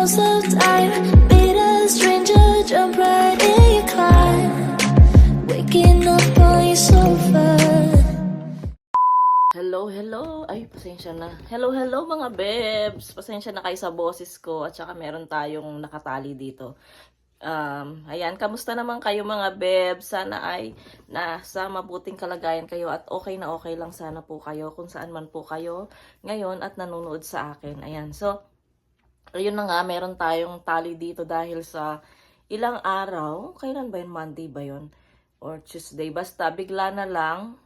house of time. Meet a stranger, jump right in your car. Waking up on your sofa. Hello, hello. Ay, pasensya na. Hello, hello mga bebs. Pasensya na kayo sa boses ko at saka meron tayong nakatali dito. Ayan, kamusta naman kayo mga bebs? Sana ay nasa mabuting kalagayan kayo at okay na okay lang sana po kayo kung saan man po kayo ngayon at nanonood sa akin. Ayan, so, ayun na nga, meron tayong tali dito dahil sa ilang araw. Kailan ba yun? Monday ba yun? Or Tuesday? Basta bigla na lang,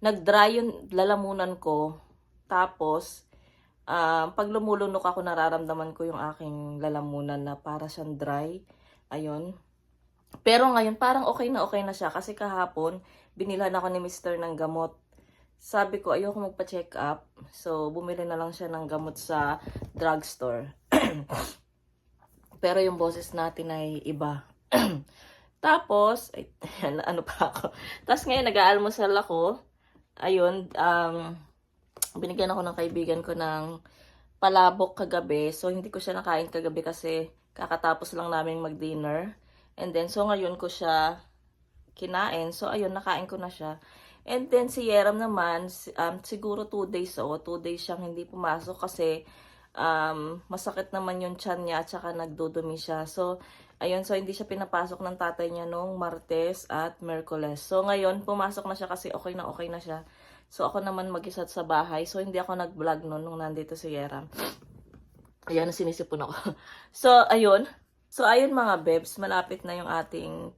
nag-dry yung lalamunan ko. Tapos, pag lumulunok ako, nararamdaman ko yung aking lalamunan na para siyang dry. Ayun. Pero ngayon, parang okay na siya. Kasi kahapon, binilhan ako ni Mr. ng gamot. Sabi ko, ayoko magpa-check up. So, bumili na lang siya ng gamot sa drugstore. Pero yung boses natin ay iba. Tapos, ay, ano pa ako. Tapos ngayon, nag-aalmusal ako. Ayun, binigyan ako ng kaibigan ko ng palabok kagabi. So, hindi ko siya nakain kagabi kasi kakatapos lang namin mag-dinner. And then, so ngayon ko siya kinain. So, ayun, nakain ko na siya. And then, si Yeram naman, siguro 2 days, 2 days siyang hindi pumasok kasi masakit naman yung tiyan niya at saka nagdudumi siya. So, ayun, so hindi siya pinapasok ng tatay niya nung Martes at Merkules. So, ngayon, pumasok na siya kasi okay na siya. So, ako naman mag-isa sa bahay. So, hindi ako nag-vlog noon nung nandito si Yeram. Ayan, sinisipon ako. So, ayun. So, ayun mga bebs, malapit na yung ating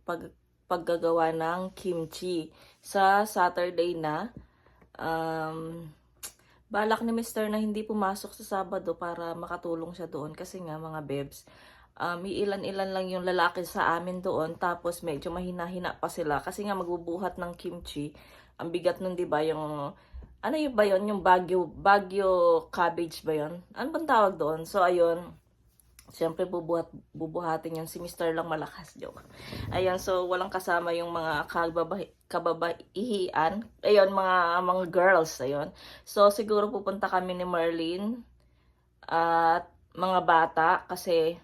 paggagawa ng kimchi. Sa Saturday na, balak ni Mr. na hindi pumasok sa Sabado para makatulong siya doon. Kasi nga mga bebs, ilan-ilan lang yung lalaki sa amin doon. Tapos medyo mahina-hina pa sila. Kasi nga magbubuhat ng kimchi. Ang bigat nun, di ba? Yung, ano yun ba yun? Yung Baguio cabbage ba yun? Ano bang tawag doon? So, ayun. Siyempre, bubuhatin yun. Si Mr. lang malakas. Joke. Ayun, so walang kasama yung mga kababaihian. Ayun, mga girls. Ayun. So, siguro pupunta kami ni Merlin at mga bata kasi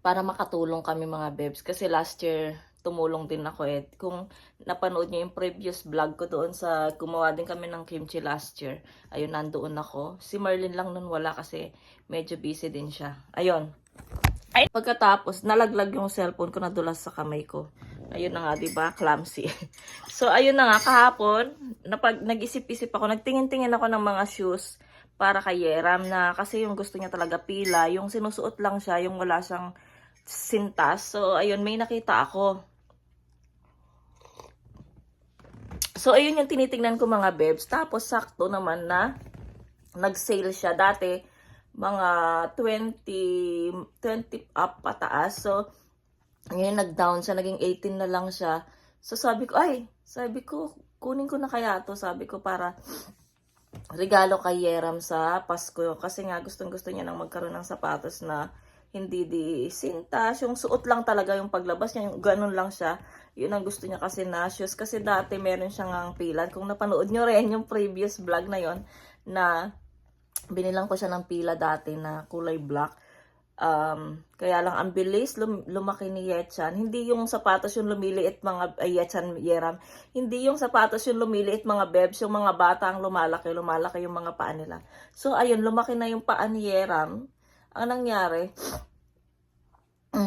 para makatulong kami mga bebs. Kasi last year, tumulong din ako eh. Kung napanood niyo yung previous vlog ko doon sa gumawa din kami ng kimchi last year. Ayun, nandoon ako. Si Merlin lang nun wala kasi medyo busy din siya. Ayun. Pagkatapos, nalaglag yung cellphone ko, nadulas sa kamay ko. Ayun na nga, diba? Clumsy. So, ayun na nga, kahapon, nag-isip-isip ako, nagtingin-tingin ako ng mga shoes para kay Yeram na kasi yung gusto niya talaga pila, yung sinusuot lang siya, yung wala siyang sintas. So, ayun, may nakita ako. So, ayun yung tinitingnan ko mga bebs. Tapos, sakto naman na nag-sale siya. Dati, mga 20 up pataas. So, ngayon nag-down siya. Naging 18 na lang siya. So, sabi ko, kunin ko na kaya to. Sabi ko, para regalo kay Yeram sa Pasko. Kasi nga, gustong-gusto niya nang magkaroon ng sapatos na hindi di sintas, yung suot lang talaga yung paglabas niya, yung ganun lang siya. Yun ang gusto niya kasi na shoes. Kasi dati meron siyang pila. Kung napanood nyo rin yung previous vlog na yon na binilang ko siya ng pila dati na kulay black. Kaya lang ang bilis lumaki ni Yechan. Hindi yung sapatos yung lumiliit mga Yechan, Yeram. Hindi yung sapatos yung lumiliit mga bebs, yung mga bata ang lumalaki yung mga paa nila. So ayun, lumaki na yung paa ni Yeram. Ang nangyari,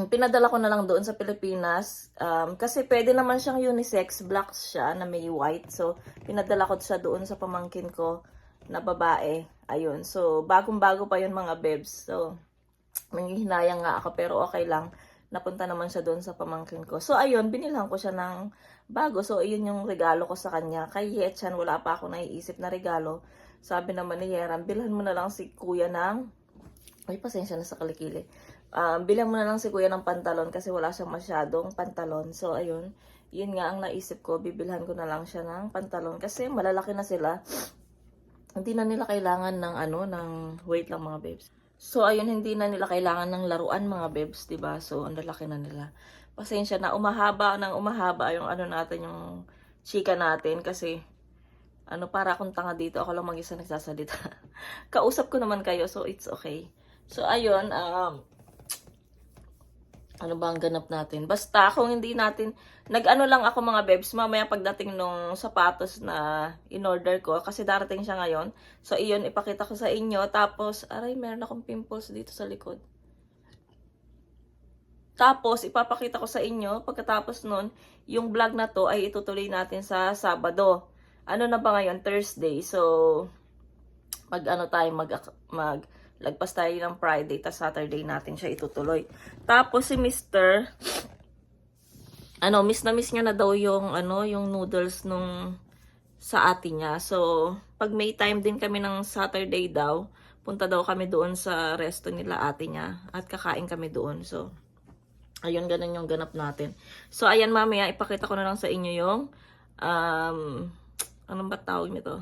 pinadala ko na lang doon sa Pilipinas. Kasi pwede naman siyang unisex, black siya na may white. So, pinadala ko siya doon sa pamangkin ko na babae. Ayun. So, bagong-bago pa yun mga bebs. So, nanghihinayang nga ako pero okay lang. Napunta naman siya doon sa pamangkin ko. So, ayun, binilhan ko siya ng bago. So, ayun yung regalo ko sa kanya. Kay Yechan, wala pa ako naiisip na regalo. Sabi naman ni Yeram, bilhan mo na lang si kuya ng... Ay, pasensya na sa kalikili. Bilang mo na lang si kuya ng pantalon kasi wala siyang masyadong pantalon. So, ayun. Yun nga ang naisip ko. Bibilhan ko na lang siya ng pantalon. Kasi malalaki na sila. Hindi na nila kailangan ng ng... Wait lang mga babes. So, ayun. Hindi na nila kailangan ng laruan mga babes. Diba? So, ang lalaki na nila. Pasensya na. Umahaba yung natin, yung chika natin. Kasi para akong tanga dito. Ako lang mag-isa nagsasalita. Kausap ko naman kayo, so it's okay. So, ayun, ano ba ang ganap natin? Basta, kung hindi natin, nag-ano lang ako mga bebs, mamaya pagdating nung sapatos na in-order ko, kasi darating siya ngayon. So, iyon, ipakita ko sa inyo. Tapos, aray, meron akong pimples dito sa likod. Tapos, ipapakita ko sa inyo, pagkatapos nun, yung vlog na to ay itutuloy natin sa Sabado. Ano na ba ngayon? Thursday. So, lagpas tayo ng Friday, tas Saturday natin siya itutuloy. Tapos si Mr. Miss na miss niya na daw yung yung noodles nung sa ate niya. So, pag may time din kami ng Saturday daw, punta daw kami doon sa resto nila ate niya at kakain kami doon. So, ayun, ganun yung ganap natin. So, ayan, mamaya ipakita ko na lang sa inyo yung anong ba tawag nito?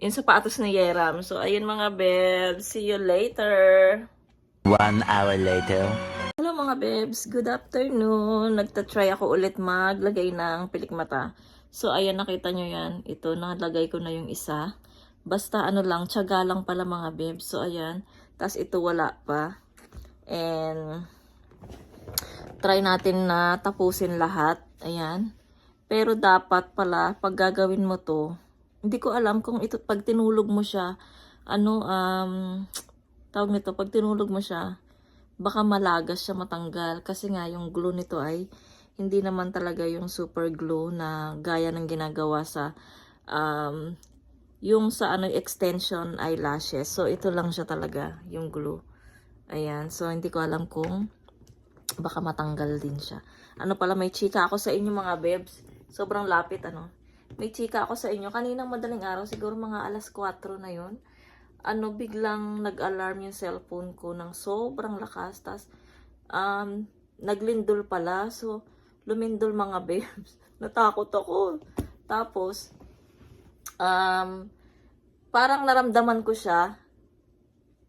Yung sapatos ni Yeram. So, ayun mga bebs. See you later. 1 hour later. Hello mga bebs. Good afternoon. Nagtatry ako ulit maglagay ng pilik mata. So, ayan, nakita nyo yan. Ito, nalagay ko na yung isa. Basta lang, tiyaga lang pala mga bebs. So, ayan. Tapos ito wala pa. And, try natin na tapusin lahat. Ayan. Pero dapat pala, pag gagawin mo to, hindi ko alam kung ito, pag tinulog mo siya, tawag nito, pag tinulog mo siya, baka malagas siya matanggal. Kasi nga, yung glue nito ay, hindi naman talaga yung super glue na gaya ng ginagawa sa, yung sa extension eyelashes. So, ito lang siya talaga, yung glue. Ayan. So, hindi ko alam kung baka matanggal din siya. Pala, may chika ako sa inyo mga bebs. Sobrang lapit, May chika ako sa inyo. Kaninang madaling araw, siguro mga alas 4 na yon. Biglang nag-alarm yung cellphone ko ng sobrang lakas. Tapos, naglindol pala. So, lumindol mga babes. Natakot ako. Tapos, parang naramdaman ko siya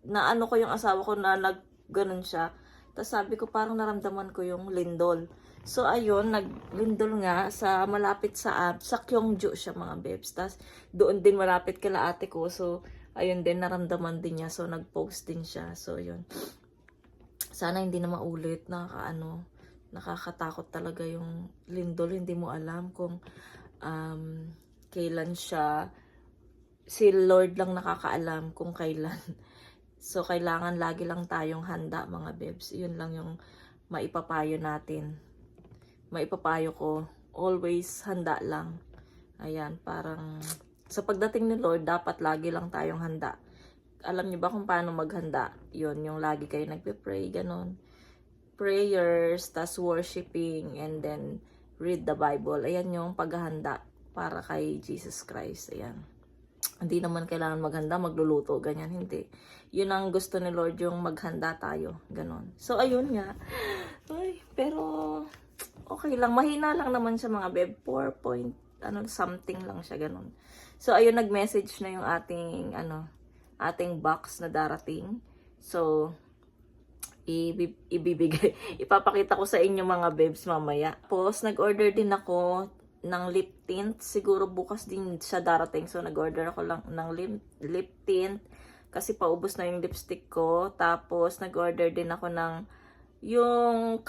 na ko yung asawa ko na nag-ganon siya. Tapos sabi ko parang naramdaman ko yung lindol. So, ayun, naglindol nga sa malapit sa Kyongju siya mga bebs. Tapos, doon din malapit kila ate ko. So, ayun din, naramdaman din niya. So, nag-post din siya. So, yun. Sana hindi na maulit. Nakakatakot talaga yung lindol. Hindi mo alam kung kailan siya. Si Lord lang nakakaalam kung kailan. So, kailangan lagi lang tayong handa mga bebs. Yun lang yung maipapayo natin. Maipapayo ko, always handa lang. Ayan, parang sa pagdating ni Lord, dapat lagi lang tayong handa. Alam niyo ba kung paano maghanda? Yun, yung lagi kayo nagpe-pray, ganon. Prayers, tas worshiping, and then read the Bible. Ayan yung paghahanda para kay Jesus Christ. Ayan. Hindi naman kailangan maghanda, magluluto, ganyan, hindi. Yun ang gusto ni Lord, yung maghanda tayo, ganon. So, ayun nga. Ay, pero okay lang, mahina lang naman siya mga beb, 4 point, something lang siya, ganun. So, ayun, nag-message na yung ating box na darating. So, ibibigay, ipapakita ko sa inyo mga bebs mamaya. Tapos, nag-order din ako ng lip tint, siguro bukas din siya darating. So, nag-order ako lang ng lip tint, kasi paubos na yung lipstick ko. Tapos, nag-order din ako ng, yung,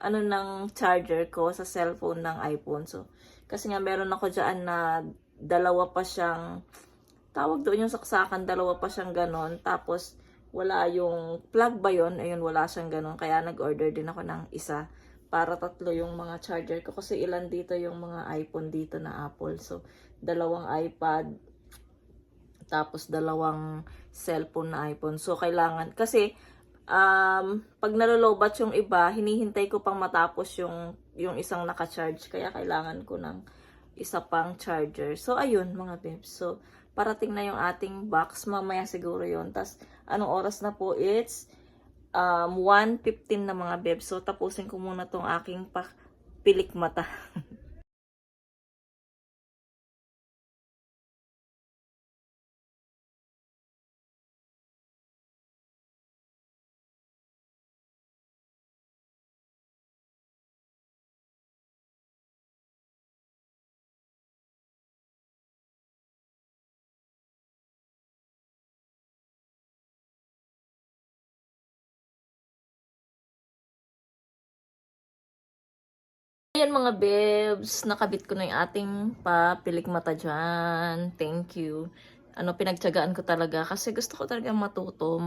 ng charger ko sa cellphone ng iPhone. So, kasi nga meron ako dyan na dalawa pa siyang, tawag doon yung saksakan, dalawa pa siyang ganon. Tapos, wala yung plug ba yun? Ayun, wala siyang ganon. Kaya nag-order din ako ng isa para 3 yung mga charger ko. Kasi ilan dito yung mga iPhone dito na Apple. So, 2 iPad, tapos 2 cellphone na iPhone. So, kailangan, kasi, pag nalolobat yung iba, hinihintay ko pang matapos yung isang naka-charge. Kaya kailangan ko ng isa pang charger. So, ayun mga bebs. So, parating na yung ating box. Mamaya siguro yun. Tas, anong oras na po? It's 1:15 na mga bebs. So, tapusin ko muna tong aking pilik mata. Yan mga bebs, nakabit ko na yung ating papilik mata dyan. Thank you. Pinagtyagaan ko talaga kasi gusto ko talaga matuto,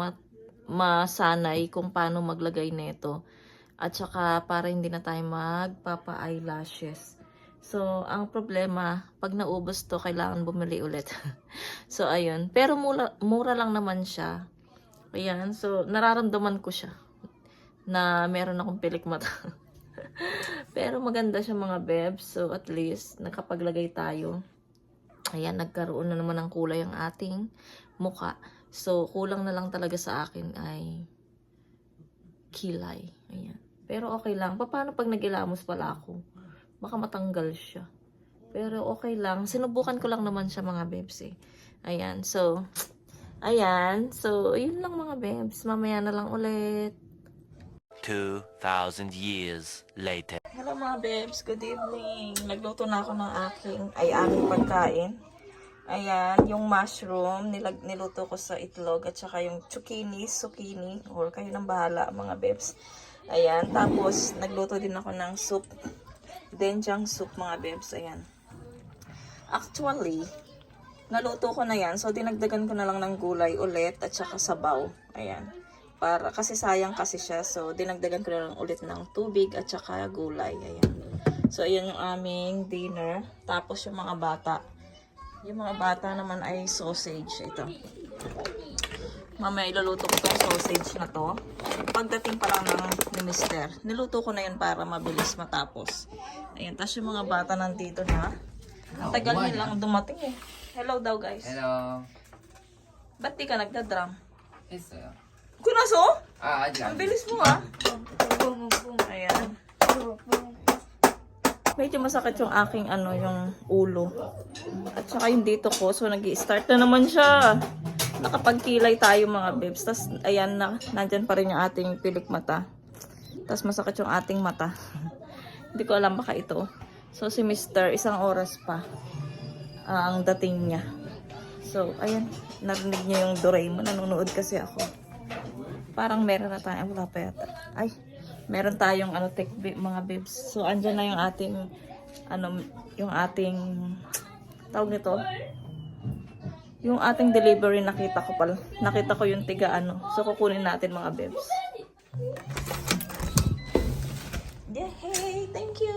masanay kung paano maglagay nito. At saka para hindi na tayo magpapa-eyelashes. So, ang problema, pag naubos to, kailangan bumili ulit. So, ayun. Pero mura lang naman siya. Ayan. So, nararamdaman ko siya na meron akong pilik mata. Pero maganda siya mga bebs. So, at least, nakapaglagay tayo. Ayan, nagkaroon na naman ng kulay ang ating muka. So, kulang na lang talaga sa akin ay kilay. Ayan. Pero okay lang. Paano pag nagilamos pala ako? Baka matanggal siya. Pero okay lang. Sinubukan ko lang naman siya mga bebs eh. Ayan. So, ayan. So, yun lang mga bebs. Mamaya na lang ulit. 2,000 years later. Hello mga bebs, good evening. Nagluto na ako ng aming pagkain. Ayan, yung mushroom, niluto ko sa itlog at saka yung zucchini, or kayo nang bahala mga bebs. Ayan, tapos nagluto din ako ng soup, doenjang soup mga bebs. Ayan. Actually, naluto ko na yan, so dinagdagan ko na lang ng gulay ulit at saka sabaw. Ayan. Kasi sayang kasi siya. So, dinagdagan ko na lang ulit ng tubig at saka gulay. Ayan. So, ayan yung aming dinner. Tapos yung mga bata. Yung mga bata naman ay sausage. Ito. Mamaya iluluto ko itong sausage na to. Pagdating pa lang ni Mister. Niluto ko na yun para mabilis matapos. Ayan. Tapos yung mga bata nandito na. Ang tagal nilang dumating eh. Hello daw guys. Hello. Ba't di ka nagdadrum? 했어요. Kunaso? 아직 Ang 안 bilis mo ah. Ayan. Medyo masakit yung aking yung ulo. At saka yung dito ko. So nag-i-start na naman siya. Nakapagkilay tayo mga bebs. Tapos ayan na. Nandyan pa rin yung ating pilik mata. Tapos masakit yung ating mata. Hindi ko alam baka ito. So si Mr. 1 oras pa ang dating niya. So ayan. Narinig niya yung Doraemon. Nanonood kasi ako. Parang meron na tayo. Wala pa yata. Ay, meron tayong mga bibs. So, andyan na yung ating, tawag nito. Yung ating delivery, nakita ko pala. Nakita ko yung tiga, So, kukunin natin mga bibs. Yay! Thank you!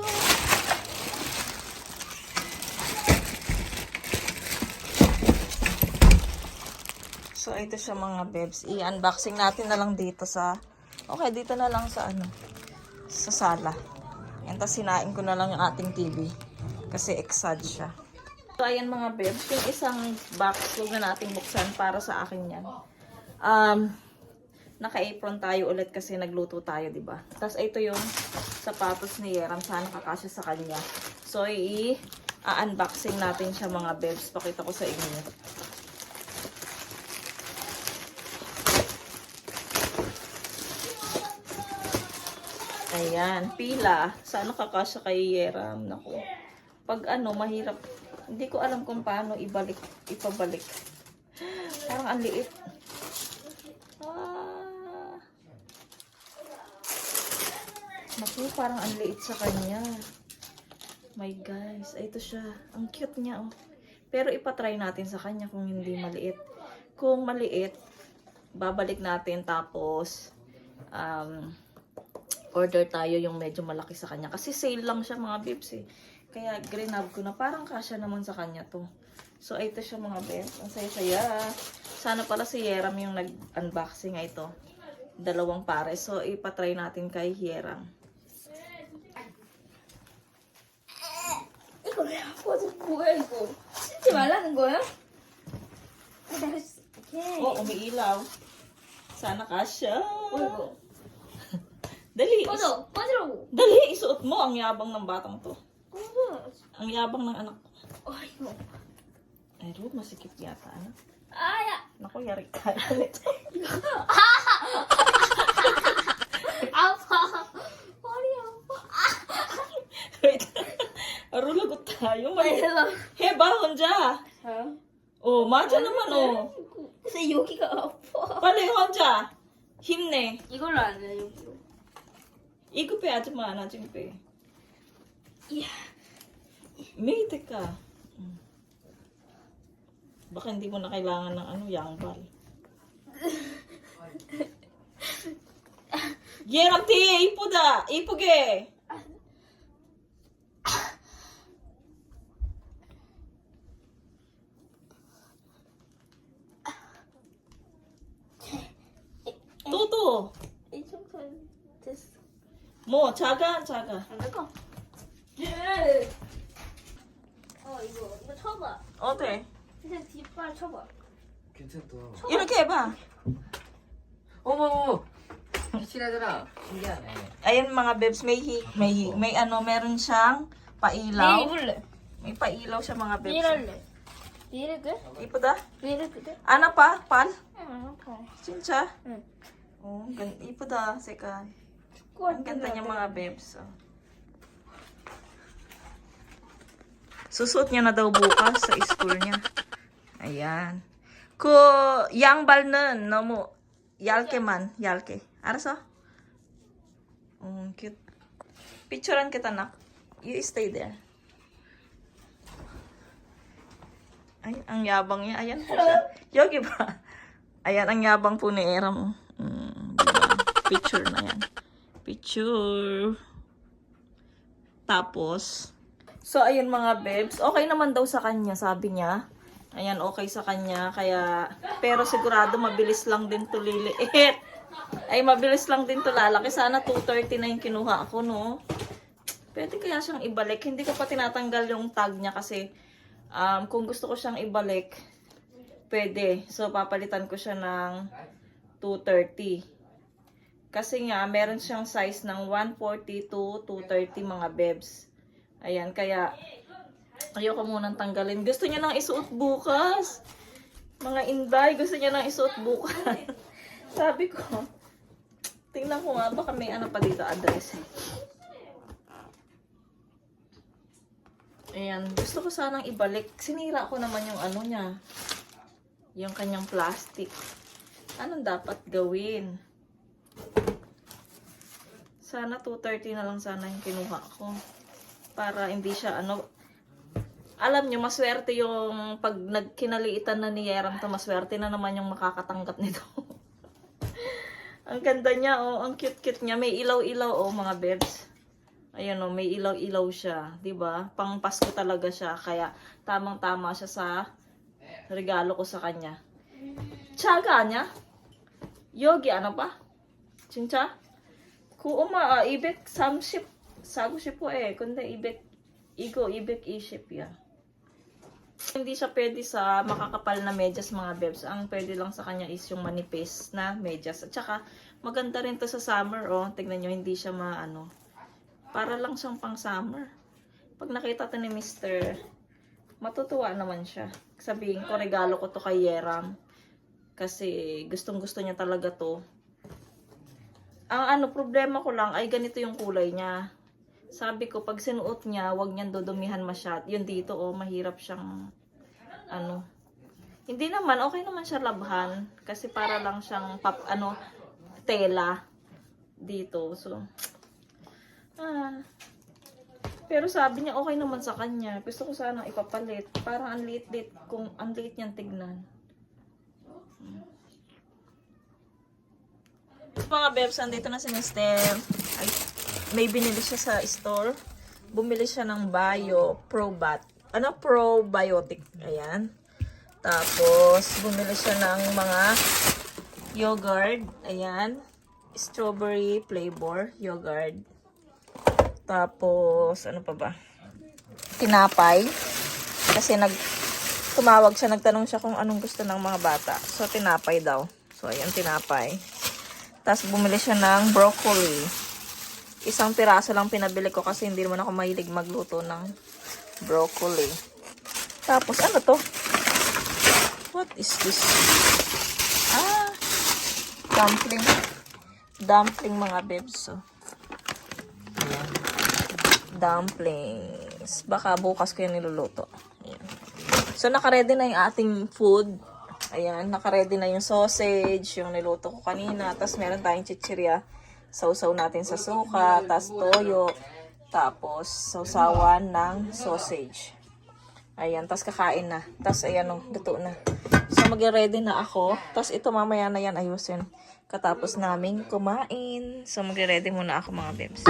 So, ito siya mga bebs. I-unboxing natin na lang dito sa... Okay, dito na lang sa sa sala. Yan, tapos sinain ko na lang yung ating TV. Kasi exad siya. So, ayan mga bebs. Yung isang box, huwag na nating buksan para sa akin yan. Naka-apron tayo ulit kasi nagluto tayo, diba? Tapos, ito yung sapatos ni Yeram. Sana kakasya sa kanya. So, i-unboxing natin siya mga bebs. Pakita ko sa inyo. Ayan, pila. Sana kakasya kay Yeram. Naku. Pag mahirap. Hindi ko alam kung paano ipabalik. Parang ang liit. Naku, parang ang liit sa kanya. My guys, ito siya. Ang cute niya, oh. Pero ipatry natin sa kanya kung hindi maliit. Kung maliit, babalik natin tapos order tayo yung medyo malaki sa kanya. Kasi sale lang siya mga bibs eh. Kaya grinab ko na parang kasya naman sa kanya to. So ito siya mga bibs. Ang saya-saya. Sana pala si Yeram yung nag-unboxing ito. 2 pares. So ipatry natin kay Yeram. 뭐야 이거? 씻지 말라는 거야? Oh, umiilaw. Sana kasya. 이거 Dali. 꺼지라고. Dali, isuot mo. Ang yabang ng batang to. Ang yabang ng anak ko. 이거. Ay, Ruth, masikip yata. 아야. Naku, yari ka. 아파. 머리 아파. Wait. Aro, lagot tayo. 해봐. Heba, 혼자. Oh, 맞아 naman, oh. 근데 여기가 아파. 빨리 혼자. 힘내. 이걸로 안 해, 여기로. 이거 빼, 아줌마. 나중에 빼. May, teka. Baka hindi mo na kailangan ng ano, yangbal. Yeram ti, ipuda, ipuge. Tuto. 뭐 작아. 이거 쳐봐. 어때? 그냥 뒷발 쳐봐. 괜찮다. 이렇게 해봐. 어머, 신기하더라. 신기하네. Ayun mga bebs, may ano, meron siyang 내일 pailaw. 입을래. May pailaw siya mga 내일 bebs. 할래. 내일 그? Ipuda? 내일 그대? Ano pa? Pal? 응, 아파. Sincha? 응. Oh, ipuda. Second. 축구할 Ang ganda niya mga bebs. Oh. Susuot niya na daw bukas sa school niya. Ayan. 그 양발은 너무 얇게만 얇게. 알았어? cute. Picturean kita, nak. You stay there. Ay, ang yabang niya. Ayan po siya. Yogi ba? Ayan, ang yabang po ni Eram. Diba? Picture na yan. Picture. Tapos, so, ayun mga bebs. Okay naman daw sa kanya, sabi niya. Ayan, okay sa kanya. Kaya, pero sigurado mabilis lang din to liliit. Ay, mabilis lang din to lalaki. Sana 230 na yung kinuha ko, no? Pwede kaya siyang ibalik. Hindi ko pa tinatanggal yung tag niya kasi kung gusto ko siyang ibalik, pwede. So, papalitan ko siya ng 230. Kasi nga, meron siyang size ng 140 to 230 mga bebs. Ayan, kaya ayoko munang tanggalin. Gusto niya nang isuot bukas. Mga inday, gusto niya nang isuot bukas. Sabi ko, tingnan ko nga, baka may ano pa dito, address. Ayan, gusto ko sanang ibalik. Sinira ko naman yung ano niya. Yung kanyang plastic. Anong dapat gawin? Sana 230 na lang sana yung kinuha ko. Para hindi siya ano. Alam nyo, maswerte yung pag nagkinaliitan na ni Yeram to, maswerte na naman yung makakatanggap nito. Ang ganda niya, oh. Ang cute-cute niya. May ilaw-ilaw, oh, mga bebs. Ayan, oh, may ilaw-ilaw siya. Diba? Pang Pasko talaga siya. Kaya, tamang-tama siya sa regalo ko sa kanya. Tsaga niya? Yogi, ano pa? Chincha? Kuuma, ibig, samship. Sago siya po eh. Kundi ibig, ibig i-ship ya. Hindi siya pwede sa makakapal na medyas mga bebs. Ang pwede lang sa kanya is yung manipis na medyas. At saka maganda rin to sa summer, oh. Tignan nyo, hindi siya maano. Para lang siyang pang summer. Pag nakita to ni Mr., matutuwa naman siya. Sabihin ko, regalo ko to kay Yeram. Kasi gustong gusto niya talaga to. Ang ano, problema ko lang ay ganito yung kulay niya. Sabi ko, pag sinuot niya, wag niyang dudumihan masyad. Yun dito, oh, mahirap siyang, ano. Hindi naman, okay naman siya labhan. Kasi para lang siyang, tela. Dito, so. Pero sabi niya, okay naman sa kanya. Gusto ko sana ipapalit. Parang ang liit-liit, kung ang liit niyang tignan. Mga bebs, andito na si Mr. Ay, may binili siya sa store. Bumili siya ng probiotic. Ayan. Tapos, bumili siya ng mga yogurt. Ayan. Strawberry flavor yogurt. Tapos, ano pa ba? Tinapay. Kasi tumawag siya, nagtanong siya kung anong gusto ng mga bata. So, tinapay daw. So, ayan, tinapay. Tapos, bumili siya ng broccoli. Isang piraso lang pinabili ko kasi hindi naman ako mahilig magluto ng broccoli. Tapos, ano to? What is this? Dumpling. Dumpling mga bebs. So. Ayan. Dumplings. Baka bukas ko yan niluluto. Ayan. So, nakaredy na yung ating food. Ayan, nakaredy na yung sausage, yung niluto ko kanina. Tapos, meron tayong chichirya. Sausaw natin sa suka, tas toyo. Tapos, sausawan ng sausage. Ayan, tas kakain na. Tas, ayan o, luto na. So, mag-ready na ako. Tas, ito mamaya na yan, ayusin. Katapos naming kumain. So, mag-ready muna ako mga bebs.